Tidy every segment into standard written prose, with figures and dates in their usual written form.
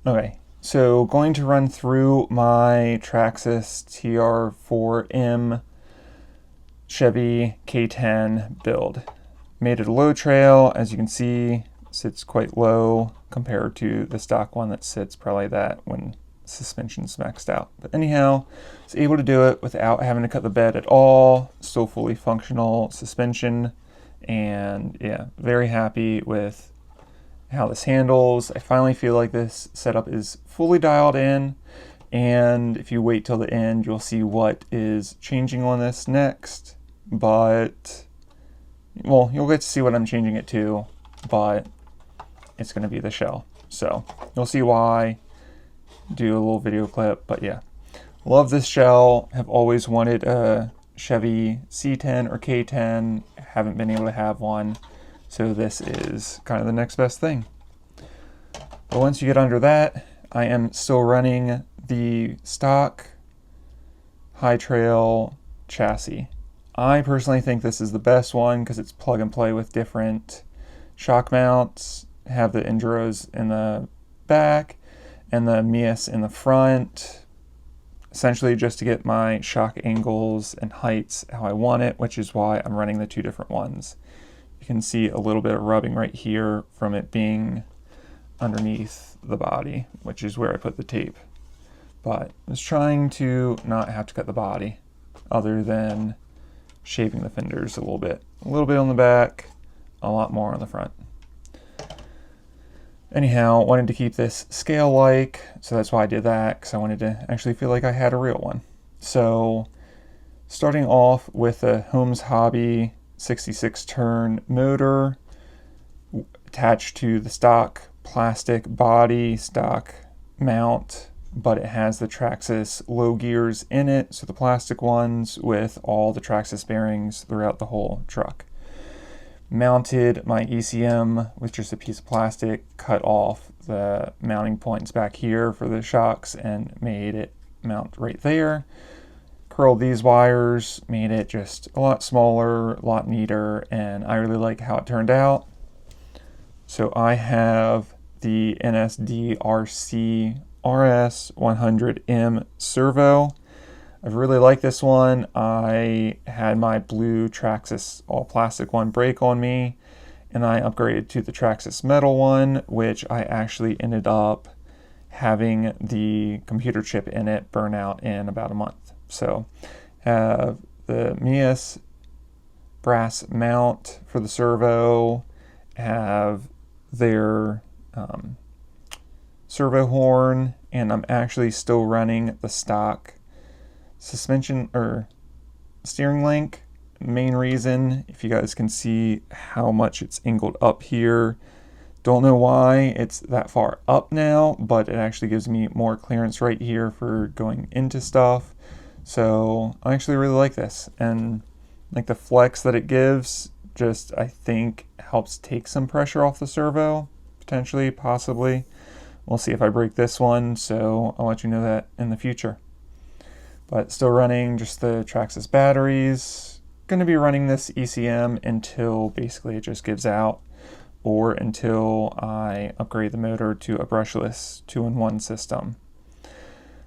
Okay, so going to run through my Traxxas TR4m Chevy K10 build. Made it a low trail, as you can see, sits quite low compared to the stock one that sits probably that when suspension's maxed out. But anyhow, I was able to do it without having to cut the bed at all. Still fully functional suspension, and yeah, very happy with how this handles. I finally feel like this setup is fully dialed in, and if you wait till the end, you'll see what is changing on this next. But, well, you'll get to see what I'm changing it to, but it's going to be the shell. So you'll see why. Do a little video clip, but yeah. Love this shell. Have always wanted a Chevy C10 or K10. Haven't been able to have one. So this is kind of the next best thing. But once you get under that, I am still running the stock High Trail chassis. I personally think this is the best one because it's plug and play with different shock mounts. Have the Enduros in the back and the Mias in the front. Essentially just to get my shock angles and heights how I want it, which is why I'm running the two different ones. You can see a little bit of rubbing right here from it being underneath the body, which is where I put the tape. But I was trying to not have to cut the body other than shaving the fenders a little bit. A little bit on the back, a lot more on the front. Anyhow, wanted to keep this scale-like, so that's why I did that, because I wanted to actually feel like I had a real one. So, starting off with a Holmes Hobby 66 turn motor attached to the stock plastic body, stock mount, but it has the Traxxas low gears in it, so the plastic ones with all the Traxxas bearings throughout the whole truck. Mounted my ECM with just a piece of plastic, cut off the mounting points back here for the shocks and made it mount right there. Curled these wires, made it just a lot smaller, a lot neater, and I really like how it turned out. So I have the NSDRC RS100M servo. I really like this one. I had my blue Traxxas all plastic one break on me, and I upgraded to the Traxxas metal one, which I actually ended up having the computer chip in it burn out in about a month. So have the Mias brass mount for the servo, have their servo horn, and I'm actually still running the stock suspension or steering link. Main reason, if you guys can see how much it's angled up here, don't know why it's that far up now, but it actually gives me more clearance right here for going into stuff. So I actually really like this, and like the flex that it gives just, I think, helps take some pressure off the servo, potentially, possibly. We'll see if I break this one, so I'll let you know that in the future. But still running just the Traxxas batteries. Going to be running this ECM until basically it just gives out, or until I upgrade the motor to a brushless 2-in-1 system.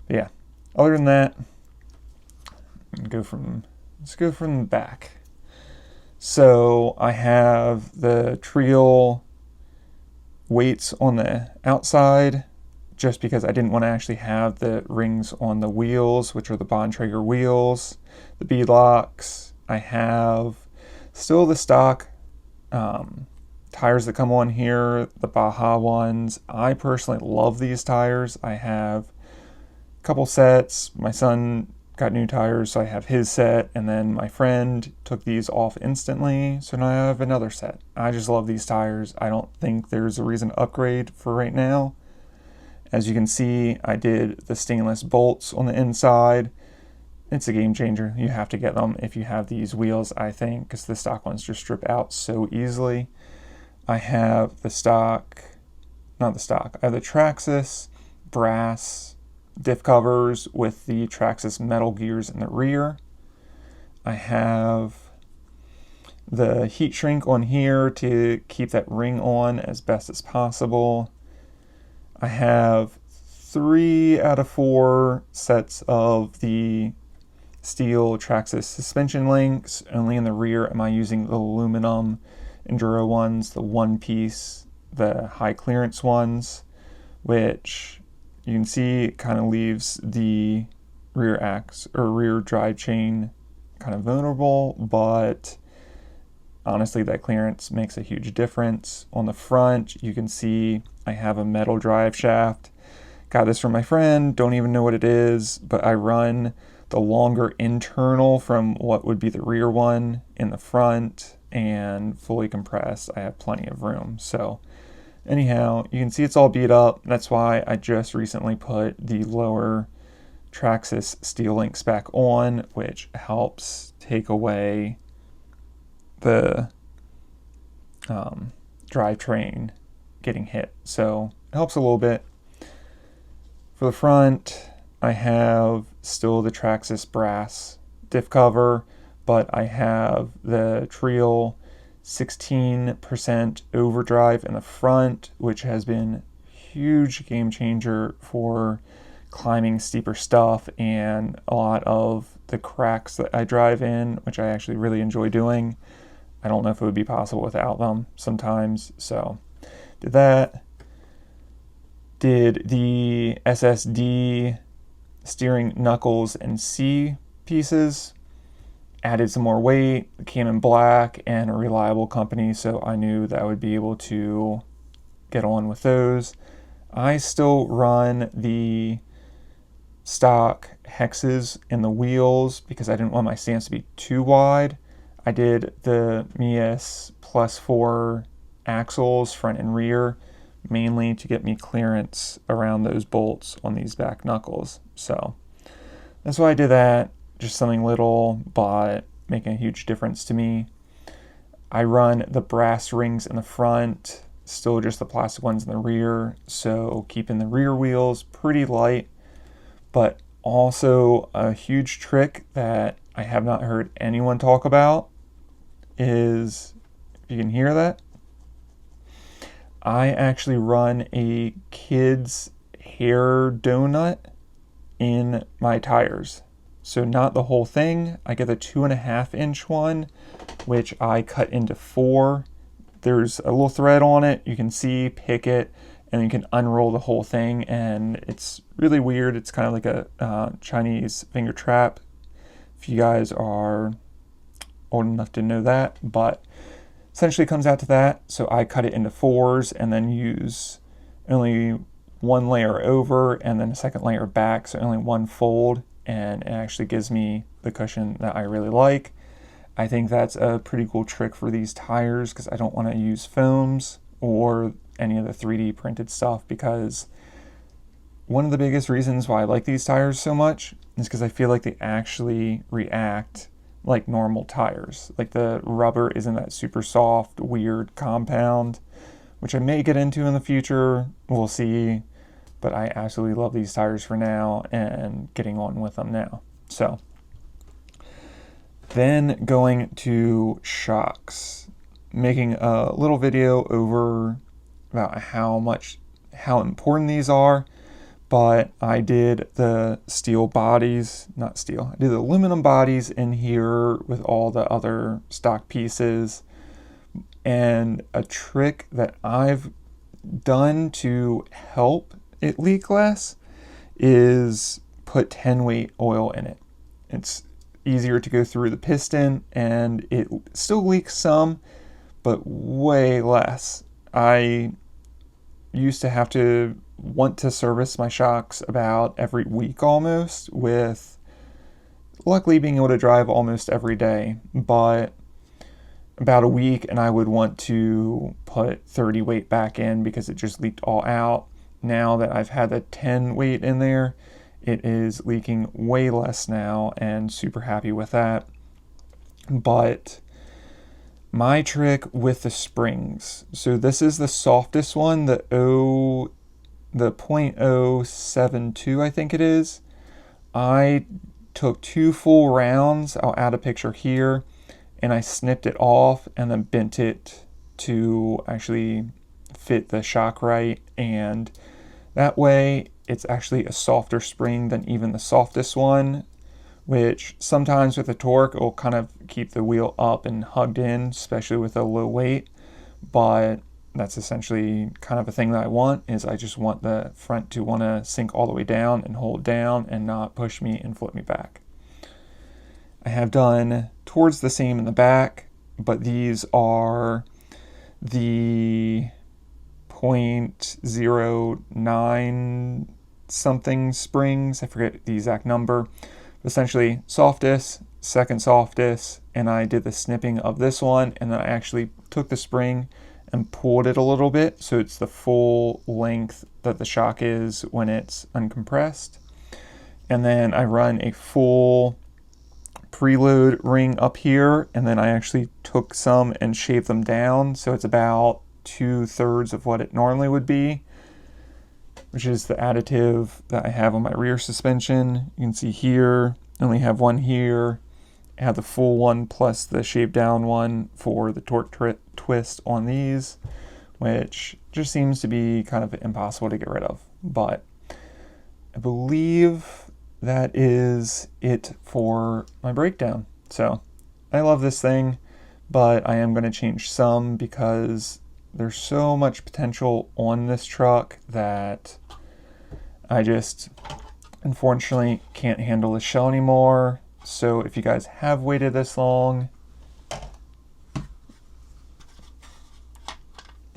But yeah, other than that, let's go from the back. So I have the Trio weights on the outside, just because I didn't want to actually have the rings on the wheels, which are the Bontrager wheels, the beadlocks. I have still the stock tires that come on here, the Baja ones. I personally love these tires. I have a couple sets. My son got new tires, so I have his set, and then my friend took these off instantly, so now I have another set. I just love these tires. I don't think there's a reason to upgrade for right now. As you can see, I did the stainless bolts on the inside. It's a game changer. You have to get them if you have these wheels, I think, because the stock ones just strip out so easily. I have the stock, not the stock, I have the Traxxas brass diff covers with the Traxxas metal gears in the rear. I have the heat shrink on here to keep that ring on as best as possible. I have 3 out of 4 sets of the steel Traxxas suspension links. Only in the rear am I using the aluminum Enduro ones, the one piece, the high clearance ones, which you can see kind of leaves the rear drive chain kind of vulnerable, but honestly that clearance makes a huge difference. On the front you can see I have a metal drive shaft. Got this from my friend, don't even know what it is, but I run the longer internal from what would be the rear one in the front, and fully compressed. I have plenty of room. So anyhow, you can see it's all beat up. That's why I just recently put the lower Traxxas steel links back on, which helps take away the drivetrain getting hit. So it helps a little bit. For the front, I have still the Traxxas brass diff cover, but I have the Trail 16% overdrive in the front, which has been a huge game changer for climbing steeper stuff and a lot of the cracks that I drive in, which I actually really enjoy doing. I don't know if it would be possible without them sometimes, so did that. Did the SSD steering knuckles and C pieces, added some more weight, came in black and a reliable company, so I knew that I would be able to get on with those. I still run the stock hexes in the wheels because I didn't want my stance to be too wide. I did the Mias +4 axles front and rear, mainly to get me clearance around those bolts on these back knuckles. So that's why I did that. Just something little, but making a huge difference to me. I run the brass rings in the front, still just the plastic ones in the rear, so keeping the rear wheels pretty light. But also a huge trick that I have not heard anyone talk about is, if you can hear that, I actually run a kid's hair donut in my tires. So not the whole thing. I get a 2.5 inch one, which I cut into 4. There's a little thread on it. You can see, pick it, and you can unroll the whole thing. And it's really weird. It's kind of like a Chinese finger trap, if you guys are old enough to know that. But essentially it comes out to that. So I cut it into 4s and then use only one layer over and then a second layer back, so only one fold, and it actually gives me the cushion that I really like. I think that's a pretty cool trick for these tires because I don't want to use foams or any of the 3D printed stuff, because one of the biggest reasons why I like these tires so much is because I feel like they actually react like normal tires. Like the rubber isn't that super soft, weird compound, which I may get into in the future. We'll see. But I absolutely love these tires for now and getting on with them now. So then going to shocks, making a little video over about how important these are. But I did the steel bodies, not steel, I did the aluminum bodies in here with all the other stock pieces. And a trick that I've done to help it leak less is put 10 weight oil in it. It's easier to go through the piston and it still leaks some, but way less. I used to have to want to service my shocks about every week almost, with luckily being able to drive almost every day, but about a week and I would want to put 30 weight back in because it just leaked all out. Now that I've had the 10 weight in there, it is leaking way less now, and super happy with that. But my trick with the springs, so this is the softest one, the 0.072 I think it is. I took 2 full rounds, I'll add a picture here, and I snipped it off and then bent it to actually fit the shock right, and that way it's actually a softer spring than even the softest one, which sometimes with the torque, it will kind of keep the wheel up and hugged in, especially with a low weight. But that's essentially kind of a thing that I want, is I just want the front to want to sink all the way down and hold down and not push me and flip me back. I have done towards the same in the back, but these are the 0.09 something springs. I forget the exact number. Essentially softest, second softest, and I did the snipping of this one, and then I actually took the spring and pulled it a little bit so it's the full length that the shock is when it's uncompressed. And then I run a full preload ring up here, and then I actually took some and shaved them down so it's about 2/3 of what it normally would be, which is the additive that I have on my rear suspension. You can see here, I only have one here. I have the full one plus the shaved down one for the torque twist on these, which just seems to be kind of impossible to get rid of. But I believe that is it for my breakdown. So I love this thing, but I am going to change some because there's so much potential on this truck that I just unfortunately can't handle the shell anymore. So if you guys have waited this long,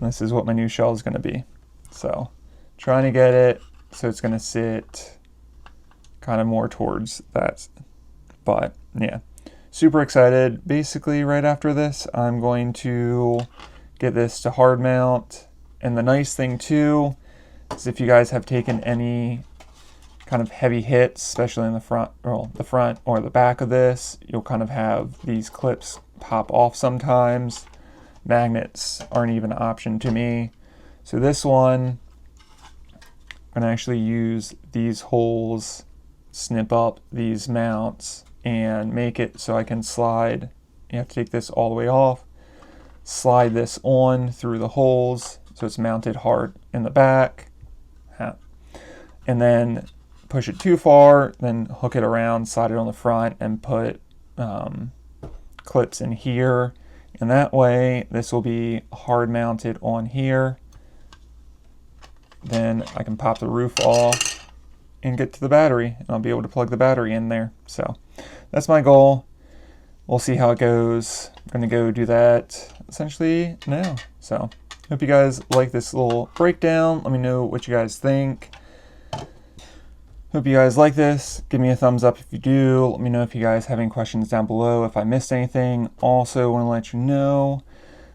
this is what my new shell is going to be. So trying to get it so it's going to sit kind of more towards that. But yeah, super excited. Basically right after this, I'm going to get this to hard mount. And the nice thing too is if you guys have taken any kind of heavy hits, especially in the front or the back of this, you'll kind of have these clips pop off sometimes. Magnets aren't even an option to me. So this one, I'm gonna actually use these holes, snip up these mounts and make it so I can slide. You have to take this all the way off, slide this on through the holes so it's mounted hard in the back, and then push it too far, then hook it around, slide it on the front, and put clips in here. And that way this will be hard mounted on here. Then I can pop the roof off and get to the battery, and I'll be able to plug the battery in there. So that's my goal. We'll see how it goes. I'm gonna go do that essentially now. So hope you guys like this little breakdown. Let me know what you guys think. Hope you guys like this. Give me a thumbs up if you do. Let me know if you guys have any questions down below, if I missed anything. Also want to let you know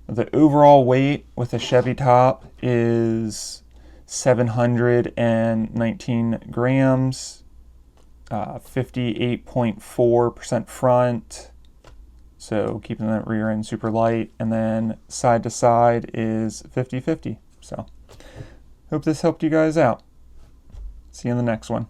that the overall weight with the Chevy top is 719 grams, 58.4% front. So keeping that rear end super light, and then side to side is 50-50. So hope this helped you guys out. See you in the next one.